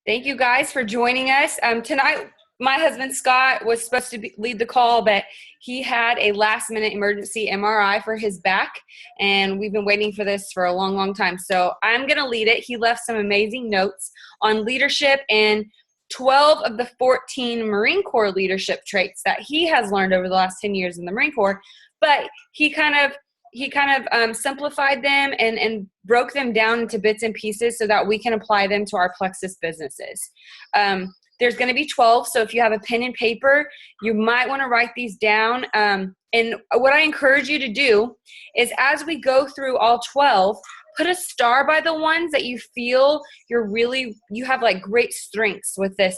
Thank you guys for joining us. Tonight, my husband Scott was supposed to lead the call, but he had a last-minute emergency MRI for his back, and we've been waiting for this for a long, long time. So I'm going to lead it. He left some amazing notes on leadership and 12 of the 14 Marine Corps leadership traits that he has learned over the last 10 years in the Marine Corps, but he kind of simplified them and broke them down into bits and pieces so that we can apply them to our Plexus businesses. There's going to be 12, so if you have a pen and paper, you might want to write these down. And what I encourage you to do is, as we go through all 12, put a star by the ones that you feel you have like great strengths with this,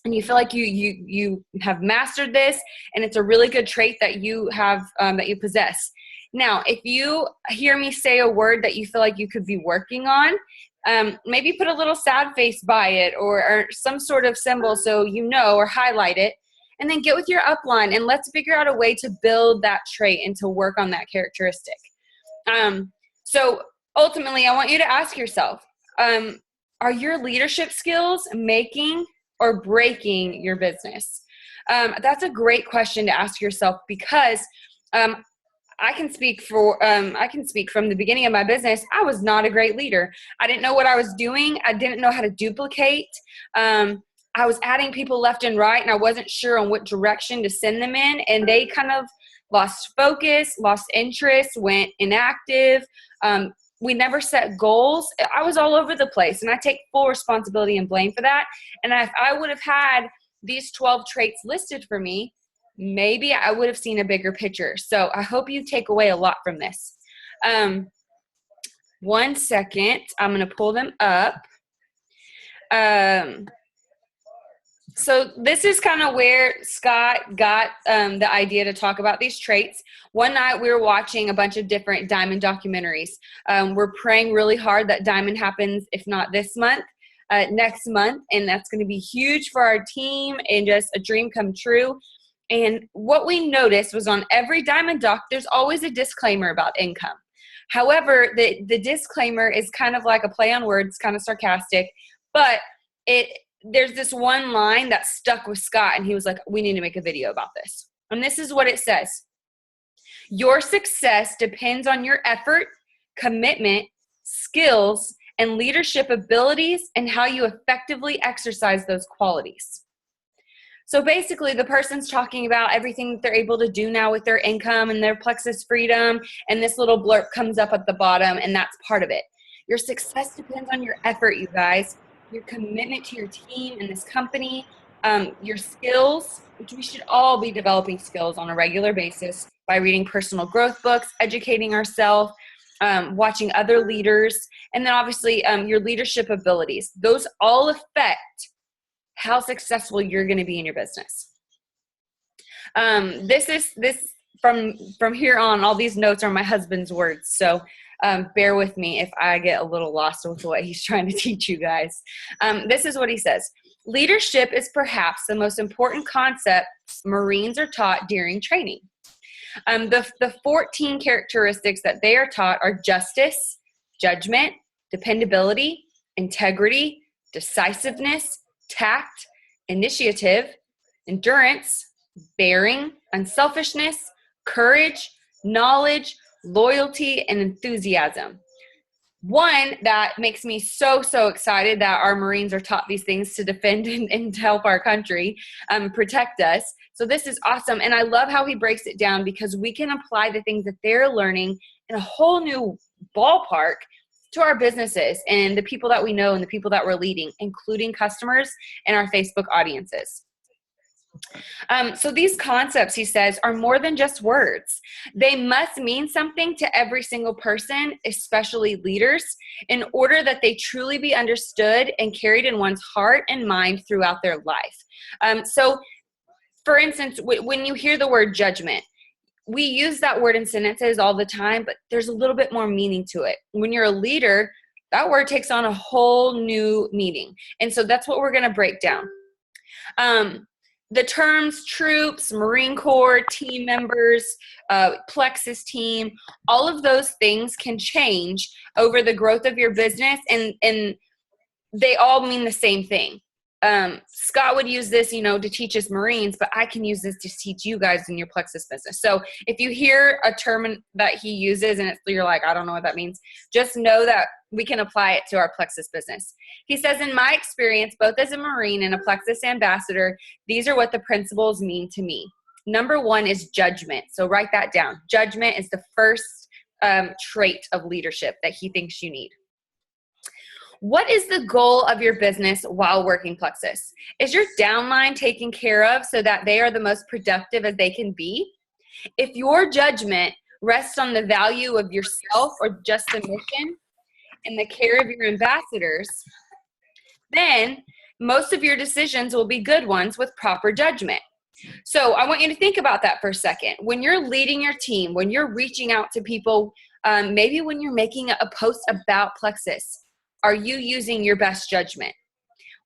and you feel like you have mastered this, and it's a really good trait that you have that you possess. Now, if you hear me say a word that you feel like you could be working on, maybe put a little sad face by it or some sort of symbol so you know, or highlight it, and then get with your upline and let's figure out a way to build that trait and to work on that characteristic. So ultimately, I want you to ask yourself, are your leadership skills making or breaking your business? That's a great question to ask yourself, because I can speak from the beginning of my business. I was not a great leader. I didn't know what I was doing. I didn't know how to duplicate. I was adding people left and right, and I wasn't sure on what direction to send them in, and they kind of lost focus, lost interest, went inactive. We never set goals. I was all over the place, and I take full responsibility and blame for that. And if I would have had these 12 traits listed for me, maybe I would have seen a bigger picture. So I hope you take away a lot from this. 1 second. I'm going to pull them up. So this is kind of where Scott got the idea to talk about these traits. One night we were watching a bunch of different Diamond documentaries. We're praying really hard that Diamond happens, if not this month, next month. And that's going to be huge for our team and just a dream come true. And what we noticed was, on every Diamond doc, there's always a disclaimer about income. However, the disclaimer is kind of like a play on words, kind of sarcastic, but there's this one line that stuck with Scott, and he was like, we need to make a video about this. And this is what it says. Your success depends on your effort, commitment, skills, and leadership abilities, and how you effectively exercise those qualities. So basically, the person's talking about everything that they're able to do now with their income and their Plexus freedom, and this little blurb comes up at the bottom, and that's part of it. Your success depends on your effort, you guys, your commitment to your team and this company, your skills, which we should all be developing skills on a regular basis by reading personal growth books, educating ourselves, watching other leaders, and then obviously your leadership abilities. Those all affect how successful you're going to be in your business. This from here on, all these notes are my husband's words. So bear with me if I get a little lost with what he's trying to teach you guys. This is what he says. Leadership is perhaps the most important concept Marines are taught during training. The 14 characteristics that they are taught are justice, judgment, dependability, integrity, decisiveness, tact, initiative, endurance, bearing, unselfishness, courage, knowledge, loyalty, and enthusiasm. One that makes me so excited that our Marines are taught these things to defend and to help our country, protect us. So this is awesome. And I love how he breaks it down, because we can apply the things that they're learning in a whole new ballpark to our businesses and the people that we know and the people that we're leading, including customers and our Facebook audiences. So these concepts, he says, are more than just words. They must mean something to every single person, especially leaders, in order that they truly be understood and carried in one's heart and mind throughout their life. So, for instance, when you hear the word judgment, we use that word in sentences all the time, but there's a little bit more meaning to it. When you're a leader, that word takes on a whole new meaning. And so that's what we're going to break down. The terms troops, Marine Corps, team members, Plexus team, all of those things can change over the growth of your business. And they all mean the same thing. Scott would use this, to teach us Marines, but I can use this to teach you guys in your Plexus business. So if you hear a term that he uses and you're like, I don't know what that means, just know that we can apply it to our Plexus business. He says, in my experience, both as a Marine and a Plexus ambassador, these are what the principles mean to me. Number one is judgment. So write that down. Judgment is the first trait of leadership that he thinks you need. What is the goal of your business while working Plexus? Is your downline taken care of so that they are the most productive as they can be? If your judgment rests on the value of yourself or just the mission and the care of your ambassadors, then most of your decisions will be good ones with proper judgment. So I want you to think about that for a second. When you're leading your team, when you're reaching out to people, maybe when you're making a post about Plexus, are you using your best judgment?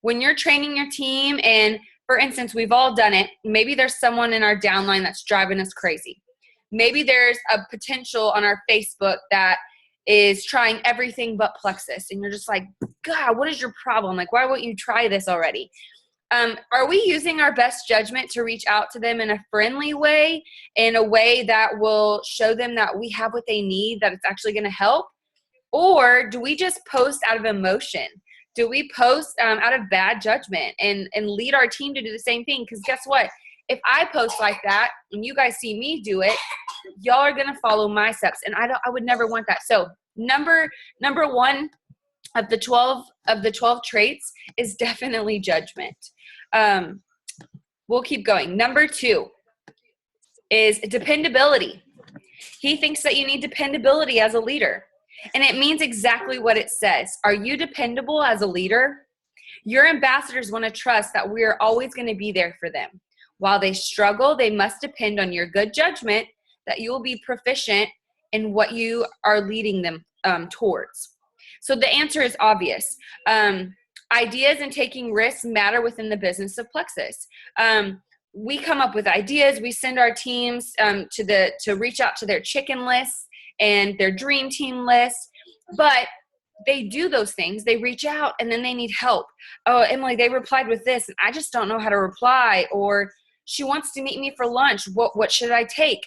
When you're training your team, and for instance, we've all done it, maybe there's someone in our downline that's driving us crazy. Maybe there's a potential on our Facebook that is trying everything but Plexus, and you're just like, God, what is your problem? Like, why won't you try this already? Are we using our best judgment to reach out to them in a friendly way, in a way that will show them that we have what they need, that it's actually going to help? Or do we just post out of emotion? Do we post out of bad judgment and lead our team to do the same thing? Because guess what? If I post like that and you guys see me do it, y'all are going to follow my steps. And I would never want that. So number one of the 12 traits is definitely judgment. We'll keep going. Number 2 is dependability. He thinks that you need dependability as a leader. And it means exactly what it says. Are you dependable as a leader? Your ambassadors want to trust that we are always going to be there for them. While they struggle, they must depend on your good judgment that you will be proficient in what you are leading them towards. So the answer is obvious. Ideas and taking risks matter within the business of Plexus. We come up with ideas. We send our teams to reach out to their chicken lists and their dream team list, but they do those things. They reach out and then they need help. Oh, Emily, they replied with this, and I just don't know how to reply. Or she wants to meet me for lunch. What should I take?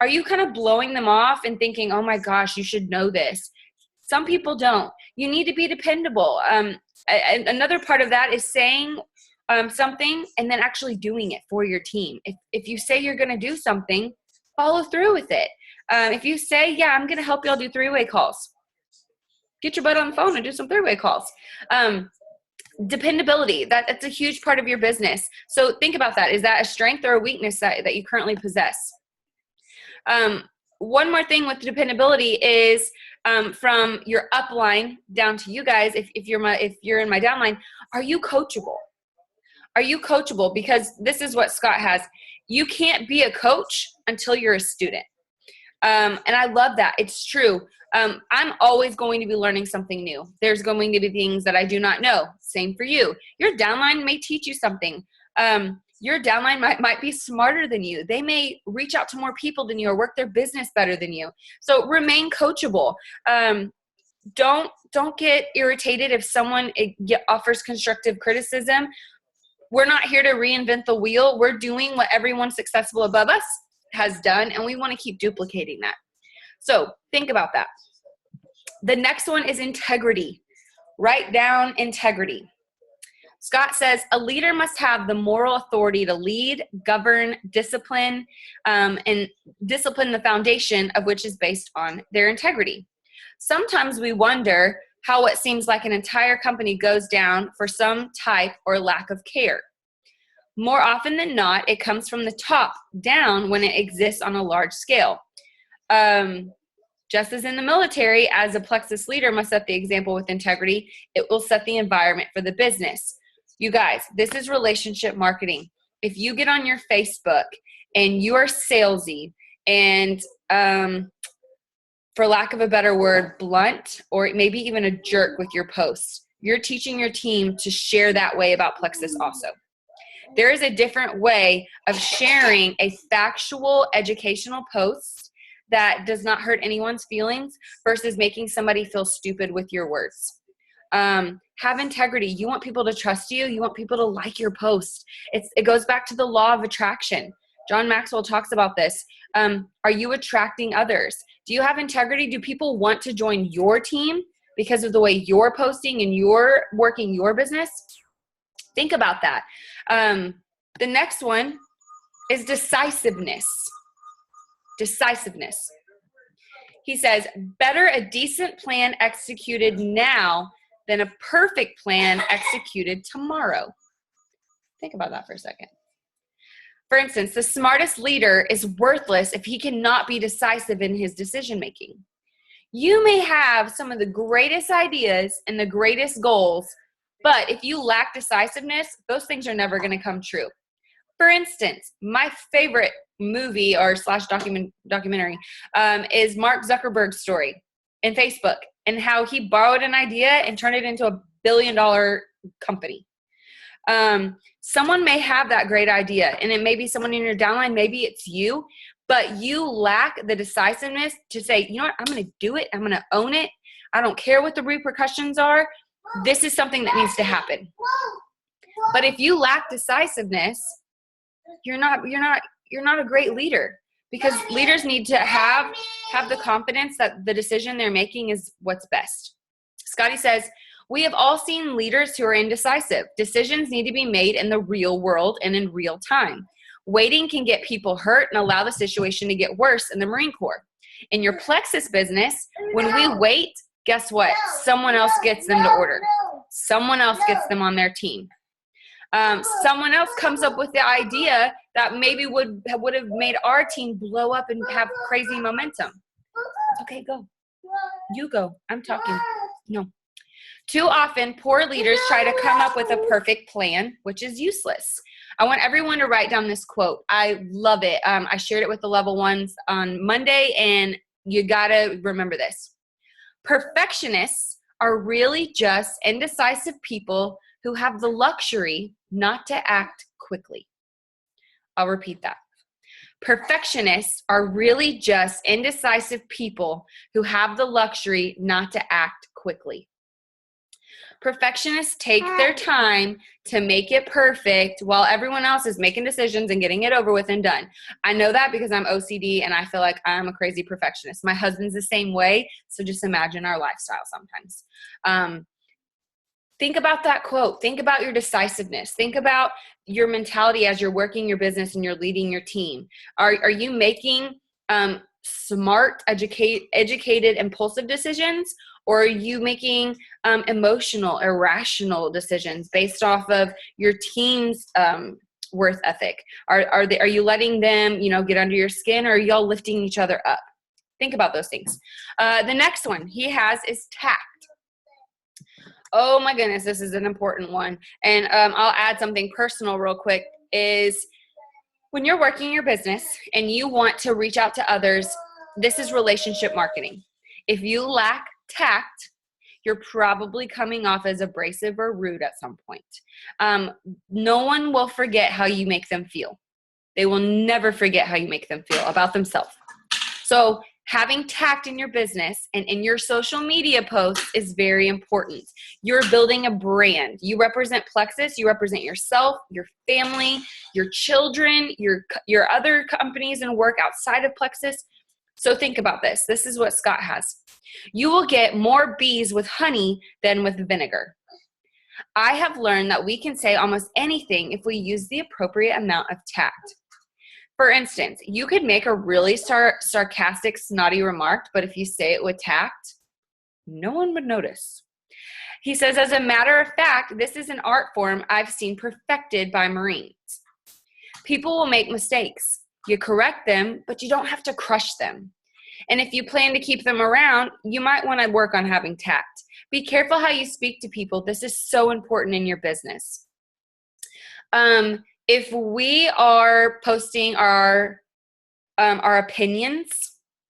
Are you kind of blowing them off and thinking, oh my gosh, you should know this? Some people don't. You need to be dependable. Another part of that is saying something and then actually doing it for your team. If you say you're going to do something, follow through with it. If you say, yeah, I'm going to help y'all do 3-way calls, get your butt on the phone and do some 3-way calls. Dependability, that's a huge part of your business. So think about that. Is that a strength or a weakness that you currently possess? One more thing with dependability is from your upline down to you guys, if you're in my downline, are you coachable? Are you coachable? Because this is what Scott has. You can't be a coach until you're a student. And I love that. It's true. I'm always going to be learning something new. There's going to be things that I do not know. Same for you. Your downline may teach you something. Your downline might be smarter than you. They may reach out to more people than you or work their business better than you. So remain coachable. Don't get irritated if someone offers constructive criticism. We're not here to reinvent the wheel. We're doing what everyone successful above us has done, and we want to keep duplicating that. So think about that. The next one is integrity. Write down integrity. Scott says a leader must have the moral authority to lead, govern, discipline, and discipline the foundation of which is based on their integrity. Sometimes we wonder how what seems like an entire company goes down for some type or lack of care. More often than not, it comes from the top down when it exists on a large scale. Just as in the military, as a Plexus leader must set the example with integrity, it will set the environment for the business. You guys, this is relationship marketing. If you get on your Facebook and you are salesy and, for lack of a better word, blunt, or maybe even a jerk with your posts, you're teaching your team to share that way about Plexus also. There is a different way of sharing a factual educational post that does not hurt anyone's feelings versus making somebody feel stupid with your words. Have integrity. You want people to trust you. You want people to like your post. It goes back to the law of attraction. John Maxwell talks about this. Are you attracting others? Do you have integrity? Do people want to join your team because of the way you're posting and you're working your business? Think about that. The next one is decisiveness. Decisiveness. He says, better a decent plan executed now than a perfect plan executed tomorrow. Think about that for a second. For instance, the smartest leader is worthless if he cannot be decisive in his decision-making. You may have some of the greatest ideas and the greatest goals, but if you lack decisiveness, those things are never going to come true. For instance, my favorite movie or / documentary is Mark Zuckerberg's story in Facebook and how he borrowed an idea and turned it into $1 billion company. Someone may have that great idea, and it may be someone in your downline, maybe it's you, but you lack the decisiveness to say, you know what, I'm going to do it. I'm going to own it. I don't care what the repercussions are. This is something that needs to happen. But if you lack decisiveness, you're not a great leader, because leaders need to have the confidence that the decision they're making is what's best. Scotty says, we have all seen leaders who are indecisive. Decisions need to be made in the real world and in real time. Waiting can get people hurt and allow the situation to get worse in the Marine Corps. In your Plexus business, when we wait, guess what? Someone else gets them to order. Someone else gets them on their team. Someone else comes up with the idea that maybe would have made our team blow up and have crazy momentum. Okay, go. You go. I'm talking. No. Too often, poor leaders try to come up with a perfect plan, which is useless. I want everyone to write down this quote. I love it. I shared it with the level ones on Monday, and you got to remember this. Perfectionists are really just indecisive people who have the luxury not to act quickly. I'll repeat that. Perfectionists are really just indecisive people who have the luxury not to act quickly. Perfectionists take their time to make it perfect while everyone else is making decisions and getting it over with and done. I know that because I'm OCD and I feel like I'm a crazy perfectionist. My husband's the same way, so just imagine our lifestyle sometimes. Think about that quote. Think about your decisiveness. Think about your mentality as you're working your business and you're leading your team. Are you making smart, educated, impulsive decisions? Or are you making emotional, irrational decisions based off of your team's worth ethic? Are you letting them, get under your skin, or are y'all lifting each other up? Think about those things. The next one he has is tact. Oh my goodness, this is an important one. And I'll add something personal real quick, is when you're working your business and you want to reach out to others, this is relationship marketing. If you lack tact, you're probably coming off as abrasive or rude at some point. No one will forget how you make them feel. They will never forget how you make them feel about themselves. So having tact in your business and in your social media posts is very important. You're building a brand. You represent Plexus. You represent yourself, your family, your children, your other companies and work outside of Plexus. So think about this. This is what Scott has. You will get more bees with honey than with vinegar. I have learned that we can say almost anything if we use the appropriate amount of tact. For instance, you could make a really sarcastic, snotty remark, but if you say it with tact, no one would notice. He says, as a matter of fact, this is an art form I've seen perfected by Marines. People will make mistakes. You correct them, but you don't have to crush them. And if you plan to keep them around, you might want to work on having tact. Be careful how you speak to people. This is so important in your business. If we are posting our opinions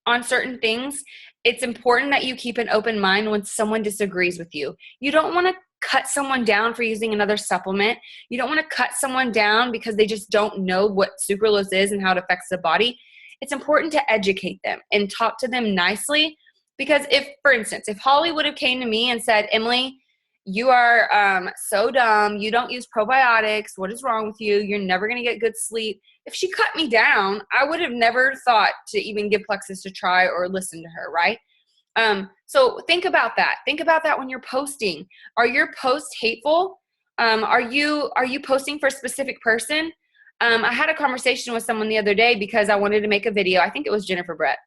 on certain things, it's important that you keep an open mind when someone disagrees with you. You don't want to cut someone down for using another supplement. You don't want to cut someone down because they just don't know what sucralose is and how it affects the body. It's important to educate them and talk to them nicely, because if, for instance, if Holly would have came to me and said, Emily, You are so dumb. You don't use probiotics. What is wrong with you? You're never going to get good sleep. If she cut me down, I would have never thought to even give Plexus a try or listen to her, right? So think about that. Think about that when you're posting. Are your posts hateful? Are you posting for a specific person? I had a conversation with someone the other day because I wanted to make a video. I think it was Jennifer Brett.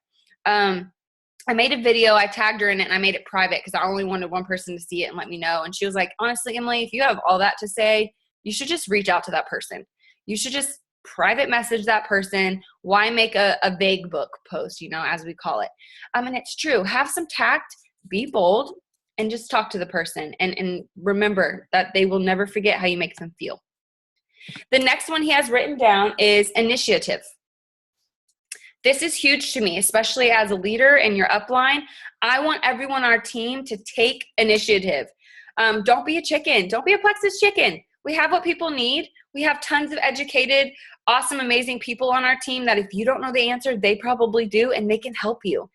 I made a video, I tagged her in it, and I made it private because I only wanted one person to see it and let me know. And she was like, honestly, Emily, if you have all that to say, you should just reach out to that person. You should just private message that person. Why make a vague book post, as we call it? And it's true. Have some tact, be bold, and just talk to the person. And remember that they will never forget how you make them feel. The next one he has written down is initiative. This is huge to me, especially as a leader in your upline. I want everyone on our team to take initiative. Don't be a chicken. Don't be a Plexus chicken. We have what people need. We have tons of educated, awesome, amazing people on our team that if you don't know the answer, they probably do, and they can help you.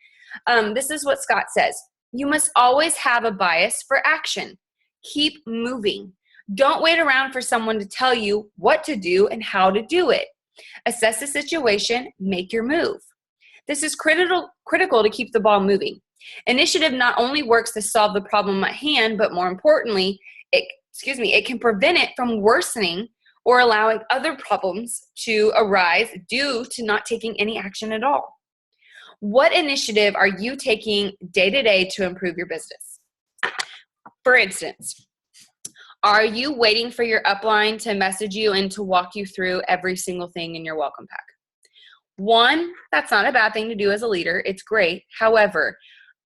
This is what Scott says. You must always have a bias for action. Keep moving. Don't wait around for someone to tell you what to do and how to do it. Assess the situation, make your move. This is critical to keep the ball moving. Initiative not only works to solve the problem at hand, but more importantly, it can prevent it from worsening or allowing other problems to arise due to not taking any action at all. What initiative are you taking day to day to improve your business? For instance, are you waiting for your upline to message you and to walk you through every single thing in your welcome pack? One, that's not a bad thing to do as a leader. It's great. However,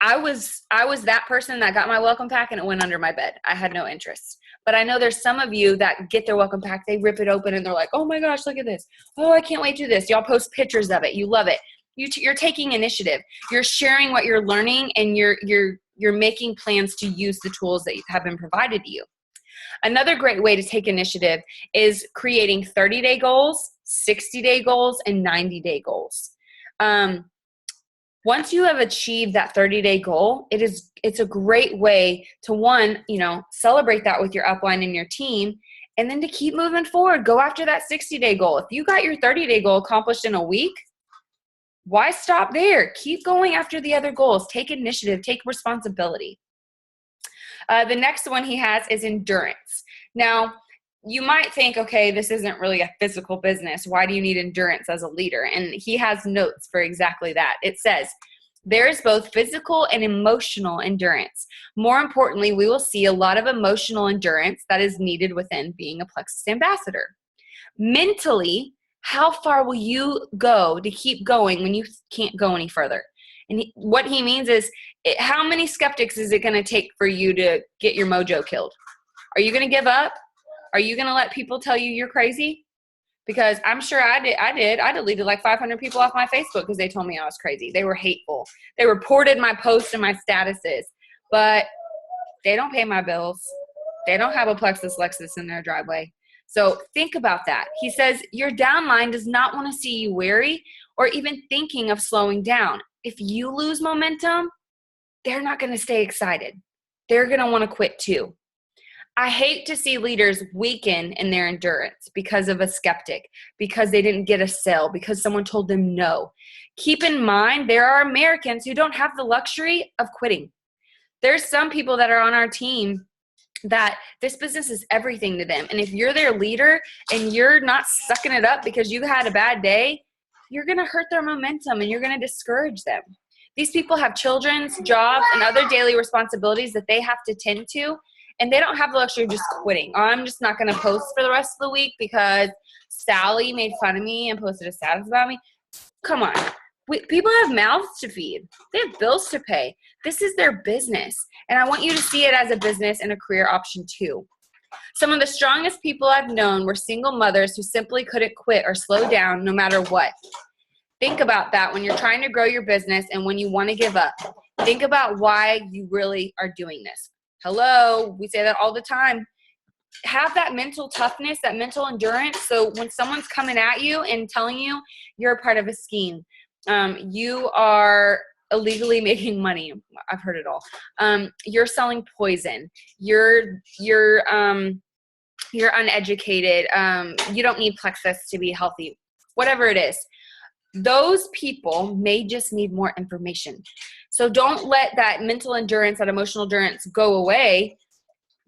I was that person that got my welcome pack and it went under my bed. I had no interest. But I know there's some of you that get their welcome pack, they rip it open and they're like, oh my gosh, look at this. Oh, I can't wait to do this. Y'all post pictures of it. You love it. You're taking initiative. You're sharing what you're learning and you're making plans to use the tools that have been provided to you. Another great way to take initiative is creating 30-day goals, 60-day goals, and 90-day goals. Once you have achieved that 30-day goal, it's a great way to celebrate that with your upline and your team, and then to keep moving forward. Go after that 60-day goal. If you got your 30-day goal accomplished in a week, why stop there? Keep going after the other goals. Take initiative. Take responsibility. The next one he has is endurance. Now, you might think, okay, this isn't really a physical business. Why do you need endurance as a leader? And he has notes for exactly that. It says, there is both physical and emotional endurance. More importantly, we will see a lot of emotional endurance that is needed within being a Plexus ambassador. Mentally, how far will you go to keep going when you can't go any further? And what he means is, how many skeptics is it going to take for you to get your mojo killed? Are you going to give up? Are you going to let people tell you you're crazy? Because I'm sure I did. I deleted like 500 people off my Facebook because they told me I was crazy. They were hateful. They reported my posts and my statuses, but they don't pay my bills. They don't have a Plexus Lexus in their driveway. So think about that. He says your downline does not want to see you weary or even thinking of slowing down. If you lose momentum, they're not going to stay excited. They're going to want to quit too. I hate to see leaders weaken in their endurance because of a skeptic, because they didn't get a sale, because someone told them no. Keep in mind, there are Americans who don't have the luxury of quitting. There's some people that are on our team that this business is everything to them. And if you're their leader and you're not sucking it up because you had a bad day, you're going to hurt their momentum and you're going to discourage them. These people have children's jobs and other daily responsibilities that they have to tend to, and they don't have the luxury of just quitting. I'm just not going to post for the rest of the week because Sally made fun of me and posted a status about me. Come on. People have mouths to feed. They have bills to pay. This is their business, and I want you to see it as a business and a career option too. Some of the strongest people I've known were single mothers who simply couldn't quit or slow down no matter what. Think about that when you're trying to grow your business and when you want to give up. Think about why you really are doing this. Hello, we say that all the time. Have that mental toughness, that mental endurance, so when someone's coming at you and telling you you're a part of a scheme, you are illegally making money. I've heard it all. You're selling poison. You're uneducated. You don't need Plexus to be healthy. Whatever it is. Those people may just need more information. So don't let that mental endurance, that emotional endurance go away.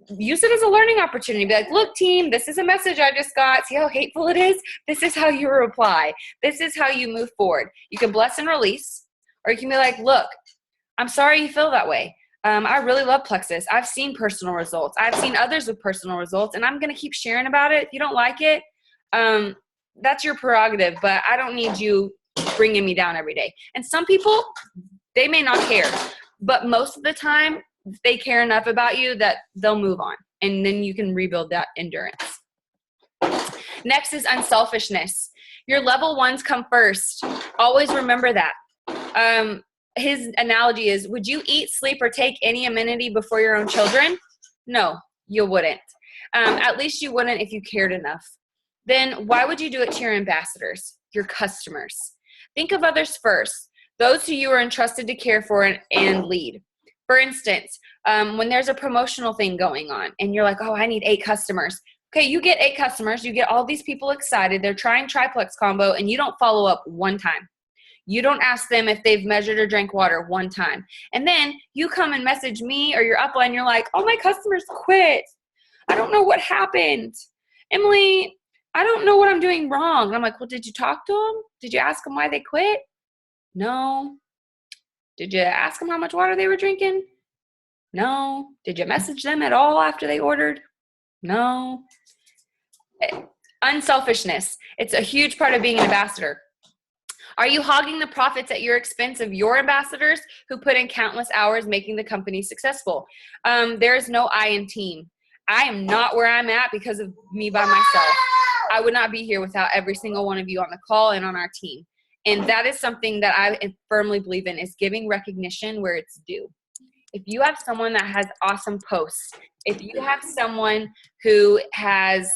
Use it as a learning opportunity. Be like, look, team, this is a message I just got. See how hateful it is? This is how you reply. This is how you move forward. You can bless and release, or you can be like, look, I'm sorry you feel that way. I really love Plexus. I've seen personal results. I've seen others with personal results, and I'm going to keep sharing about it. If you don't like it, that's your prerogative, but I don't need you bringing me down every day. And some people, they may not care, but most of the time they care enough about you that they'll move on, and then you can rebuild that endurance. Next is unselfishness. Your level ones come first. Always remember that. His analogy is, would you eat, sleep, or take any amenity before your own children? No, you wouldn't. At least you wouldn't if you cared enough. Then why would you do it to your ambassadors, your customers? Think of others first, those who you are entrusted to care for and lead. For instance, when there's a promotional thing going on and you're like, oh, I need 8 customers. Okay, you get 8 customers, you get all these people excited, they're trying Triplex combo, and you don't follow up one time. You don't ask them if they've measured or drank water one time. And then you come and message me or your upline, you're like, oh, my customers quit. I don't know what happened. Emily, I don't know what I'm doing wrong. And I'm like, well, did you talk to them? Did you ask them why they quit? No. Did you ask them how much water they were drinking? No. Did you message them at all after they ordered? No. Unselfishness. It's a huge part of being an ambassador. Are you hogging the profits at your expense of your ambassadors who put in countless hours making the company successful? There is no I in team. I am not where I'm at because of me by myself. I would not be here without every single one of you on the call and on our team. And that is something that I firmly believe in, is giving recognition where it's due. If you have someone that has awesome posts, if you have someone who has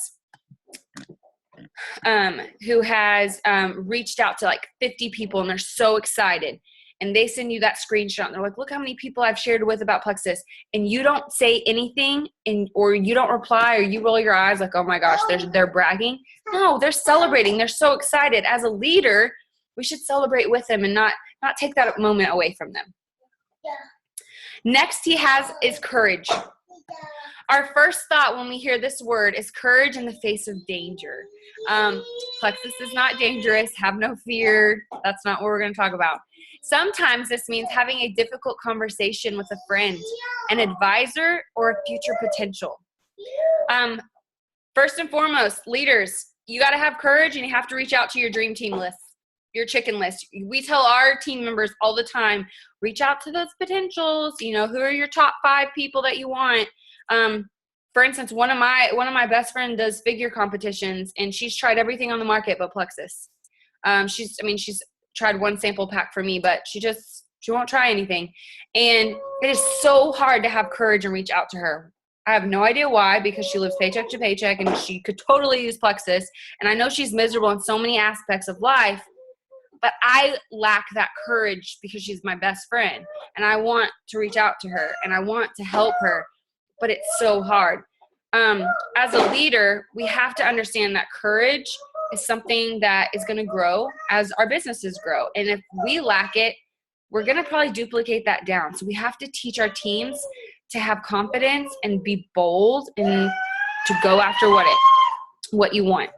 reached out to like 50 people and they're so excited, and they send you that screenshot and they're like, look how many people I've shared with about Plexus, and you don't say anything or you don't reply, or you roll your eyes like, oh my gosh, they're bragging. No, they're celebrating. They're so excited. As a leader, we should celebrate with them and not take that moment away from them. Next is courage. Our first thought when we hear this word is courage in the face of danger. Plexus is not dangerous. Have no fear. That's not what we're going to talk about. Sometimes this means having a difficult conversation with a friend, an advisor, or a future potential. First and foremost, leaders, you got to have courage, and you have to reach out to your dream team list, your chicken list. We tell our team members all the time, reach out to those potentials. You know, who are your top 5 people that you want? For instance, one of my best friends does figure competitions, and she's tried everything on the market but Plexus. She's tried one sample pack for me, but she won't try anything. And it is so hard to have courage and reach out to her. I have no idea why, because she lives paycheck to paycheck and she could totally use Plexus. And I know she's miserable in so many aspects of life, but I lack that courage because she's my best friend. And I want to reach out to her and I want to help her, but it's so hard. As a leader, we have to understand that courage is something that is going to grow as our businesses grow. And if we lack it, we're going to probably duplicate that down. So we have to teach our teams to have confidence and be bold and to go after what you want.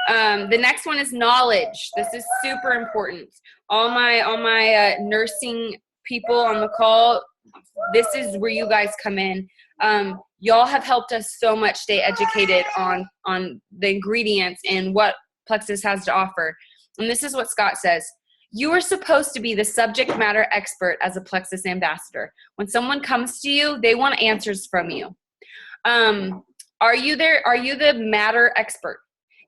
The next one is knowledge. This is super important. All my nursing people on the call, this is where you guys come in. Y'all have helped us so much stay educated on the ingredients and what Plexus has to offer. And this is what Scott says. You are supposed to be the subject matter expert as a Plexus ambassador. When someone comes to you, they want answers from you. Are you the matter expert?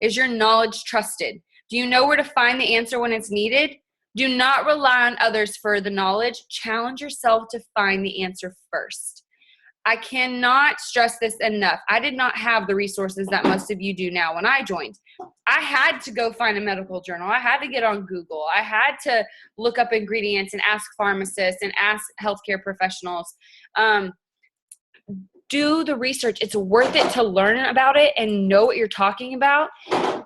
Is your knowledge trusted? Do you know where to find the answer when it's needed? Do not rely on others for the knowledge. Challenge yourself to find the answer first. I cannot stress this enough. I did not have the resources that most of you do now when I joined. I had to go find a medical journal. I had to get on Google. I had to look up ingredients and ask pharmacists and ask healthcare professionals. Do the research. It's worth it to learn about it and know what you're talking about.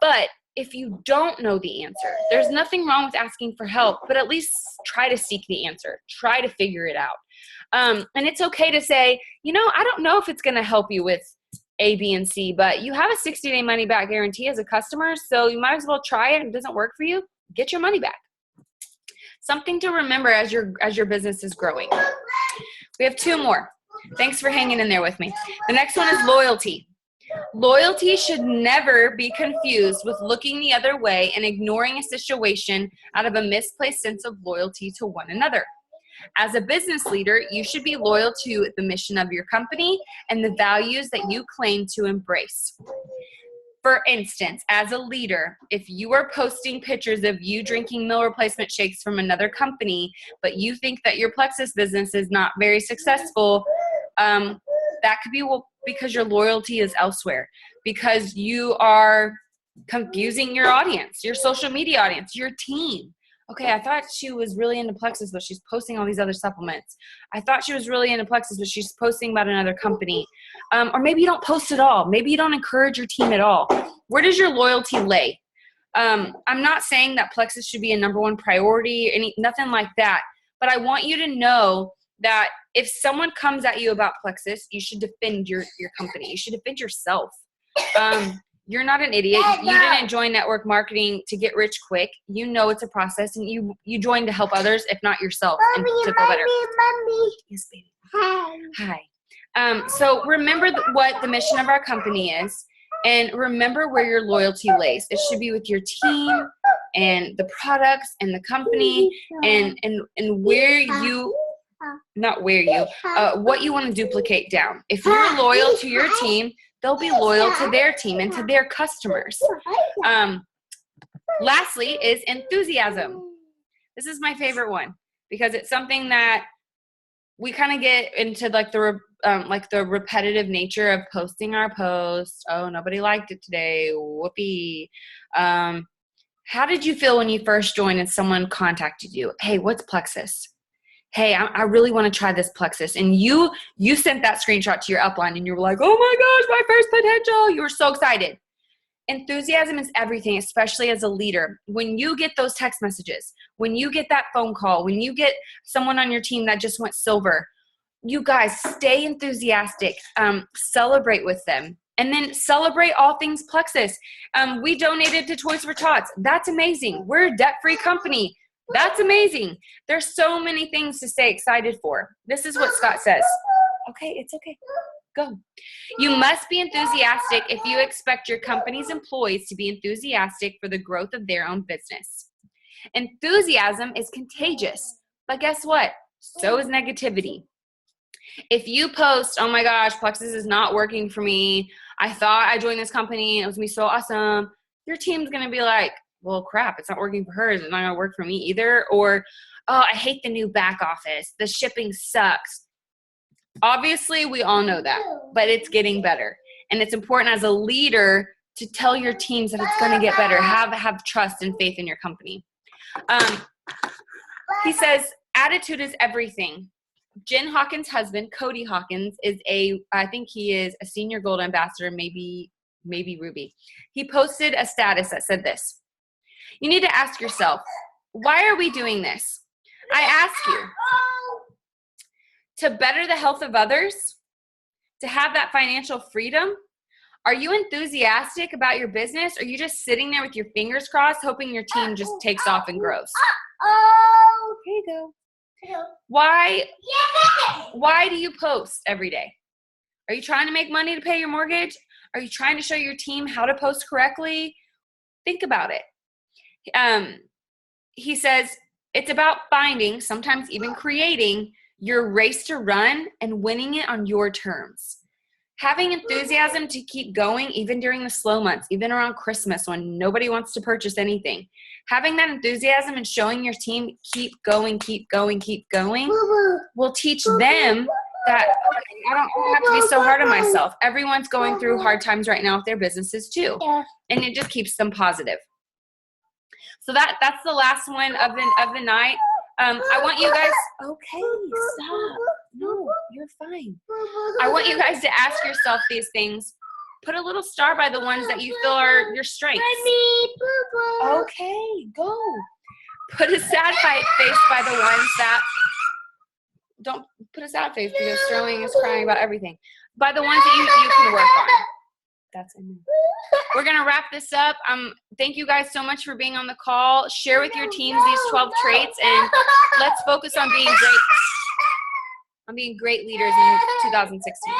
But if you don't know the answer, there's nothing wrong with asking for help, but at least try to seek the answer. Try to figure it out. And it's okay to say, I don't know if it's going to help you with A, B, and C, but you have a 60-day money-back guarantee as a customer, so you might as well try it. If it doesn't work for you, get your money back. Something to remember as your business is growing. We have 2 more. Thanks for hanging in there with me. The next one is loyalty. Loyalty should never be confused with looking the other way and ignoring a situation out of a misplaced sense of loyalty to one another. As a business leader, you should be loyal to the mission of your company and the values that you claim to embrace. For instance, as a leader, if you are posting pictures of you drinking meal replacement shakes from another company, but you think that your Plexus business is not very successful, that could be because your loyalty is elsewhere, because you are confusing your audience, your social media audience, your team. Okay, I thought she was really into Plexus, but she's posting all these other supplements. I thought she was really into Plexus, but she's posting about another company. Or maybe you don't post at all. Maybe you don't encourage your team at all. Where does your loyalty lay? I'm not saying that Plexus should be a number 1 priority, nothing like that. But I want you to know that if someone comes at you about Plexus, you should defend your company. You should defend yourself. You're not an idiot. You didn't join network marketing to get rich quick. You know it's a process, and you joined to help others, if not yourself, and to feel better. Yes, baby. Hi. So remember what the mission of our company is, and remember where your loyalty lays. It should be with your team and the products and the company and where you – not where you, what you want to duplicate down. If you're loyal to your team, they'll be loyal to their team and to their customers. Lastly is enthusiasm. This is my favorite one because it's something that we kind of get into like the repetitive nature of posting our post. Oh, nobody liked it today. Whoopee. How did you feel when you first joined and someone contacted you? Hey, what's Plexus? Hey, I really want to try this Plexus. And you sent that screenshot to your upline and you were like, oh my gosh, my first potential. You were so excited. Enthusiasm is everything, especially as a leader. When you get those text messages, when you get that phone call, when you get someone on your team that just went silver, you guys stay enthusiastic, celebrate with them. And then celebrate all things Plexus. We donated to Toys for Tots. That's amazing. We're a debt-free company. That's amazing. There's so many things to stay excited for. This is what Scott says. Okay, it's okay. Go. You must be enthusiastic if you expect your company's employees to be enthusiastic for the growth of their own business. Enthusiasm is contagious, but guess what? So is negativity. If you post, oh my gosh, Plexus is not working for me. I thought I joined this company and it was going to be so awesome. Your team's going to be like, well, crap, it's not working for her. Is it not going to work for me either? Or, oh, I hate the new back office. The shipping sucks. Obviously, we all know that, but it's getting better. And it's important as a leader to tell your teams that it's going to get better. Have trust and faith in your company. He says, attitude is everything. Jen Hawkins' husband, Cody Hawkins, I think he is a senior gold ambassador, maybe Ruby. He posted a status that said this. You need to ask yourself, why are we doing this? I ask you, to better the health of others, to have that financial freedom? Are you enthusiastic about your business? Or are you just sitting there with your fingers crossed, hoping your team just takes off and grows? Here you go. Why do you post every day? Are you trying to make money to pay your mortgage? Are you trying to show your team how to post correctly? Think about it. He says it's about finding, sometimes even creating, your race to run and winning it on your terms. Having enthusiasm to keep going even during the slow months, even around Christmas when nobody wants to purchase anything. Having that enthusiasm and showing your team keep going will teach them that I don't have to be so hard on myself. Everyone's going through hard times right now with their businesses too. Yeah. And it just keeps them positive. So that's the last one of the night. I want you guys, okay, stop. No, you're fine. I want you guys to ask yourself these things. Put a little star by the ones that you feel are your strengths. Okay, go. Put a sad face by the ones that, don't put a sad face because Sterling is crying about everything. By the ones that you can work on. That's enough. We're going to wrap this up. Thank you guys so much for being on the call. Share with your teams these 12 traits, and let's focus on being great leaders in 2016.